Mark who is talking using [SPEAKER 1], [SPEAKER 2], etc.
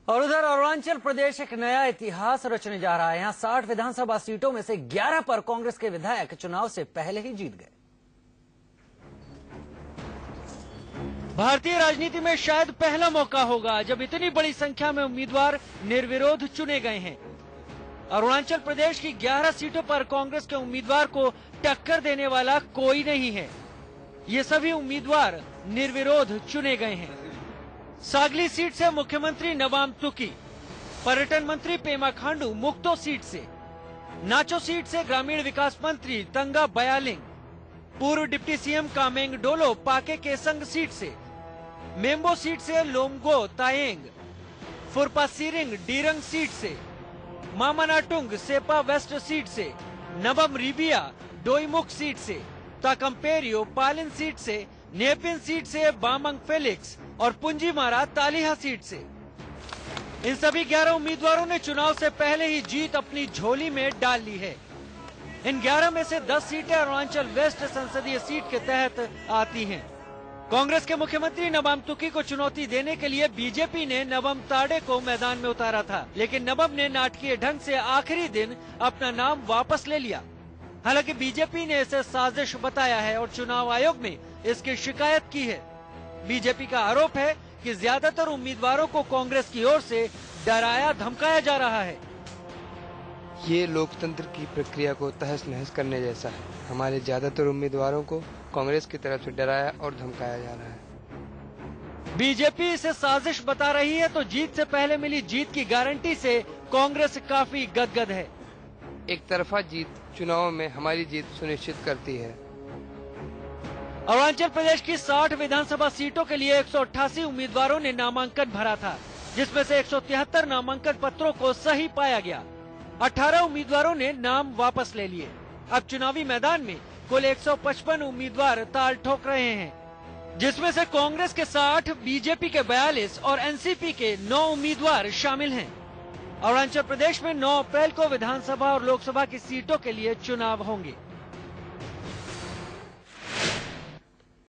[SPEAKER 1] और उधर अरुणाचल प्रदेश एक नया इतिहास रचने जा रहा है। यहाँ 60 विधानसभा सीटों में से 11 पर कांग्रेस के विधायक चुनाव से पहले ही जीत गए। भारतीय राजनीति में शायद पहला मौका होगा जब इतनी बड़ी संख्या में उम्मीदवार निर्विरोध चुने गए हैं। अरुणाचल प्रदेश की 11 सीटों पर कांग्रेस के उम्मीदवार को टक्कर देने वाला कोई नहीं है। ये सभी उम्मीदवार निर्विरोध चुने गए हैं। सागली सीट से मुख्यमंत्री नबाम तुकी, पर्यटन मंत्री पेमा खांडू मुक्तो सीट से, नाचो सीट से ग्रामीण विकास मंत्री तंगा बयालिंग, पूर्व डिप्टी सीएम कामेंग डोलो पाके केसंग सीट से, मेम्बो सीट से लोमगो तायेंग, फुरपा सीरिंग डीरंग सीट से, मामानाटुंग सेपा वेस्ट सीट से, नबम रिबिया डोईमुख सीट से, ताकम्पेरियो पालिन सीट से, नेपिन सीट से बामंग फेलिक्स और पुंजीमारा तालिहा सीट से। इन सभी 11 उम्मीदवारों ने चुनाव से पहले ही जीत अपनी झोली में डाल ली है। इन 11 में से 10 सीटें अरुणाचल वेस्ट संसदीय सीट के तहत आती हैं। कांग्रेस के मुख्यमंत्री नबाम तुकी को चुनौती देने के लिए बीजेपी ने नबम ताड़े को मैदान में उतारा था, लेकिन नबम ने नाटकीय ढंग से आखिरी दिन अपना नाम वापस ले लिया। हालांकि बीजेपी ने इसे साजिश बताया है और चुनाव आयोग में इसकी शिकायत की है। बीजेपी का आरोप है कि ज्यादातर उम्मीदवारों को कांग्रेस की ओर से डराया धमकाया जा रहा है।
[SPEAKER 2] ये लोकतंत्र की प्रक्रिया को तहस नहस करने जैसा है। हमारे ज्यादातर उम्मीदवारों को कांग्रेस की तरफ से डराया और धमकाया जा रहा है।
[SPEAKER 1] बीजेपी इसे साजिश बता रही है तो जीत से पहले मिली जीत की गारंटी से कांग्रेस काफी गदगद है।
[SPEAKER 2] एक तरफा जीत चुनाव में हमारी जीत सुनिश्चित करती है।
[SPEAKER 1] अरुणाचल प्रदेश की 60 विधानसभा सीटों के लिए 188 उम्मीदवारों ने नामांकन भरा था, जिसमें से 173 नामांकन पत्रों को सही पाया गया। 18 उम्मीदवारों ने नाम वापस ले लिए। अब चुनावी मैदान में कुल 155 उम्मीदवार ताल ठोक रहे हैं, जिसमें से कांग्रेस के 60, बीजेपी के 42 और एनसीपी के 9 उम्मीदवार शामिल हैं। अरुणाचल प्रदेश में 9 अप्रैल को विधानसभा और लोकसभा की सीटों के लिए चुनाव होंगे।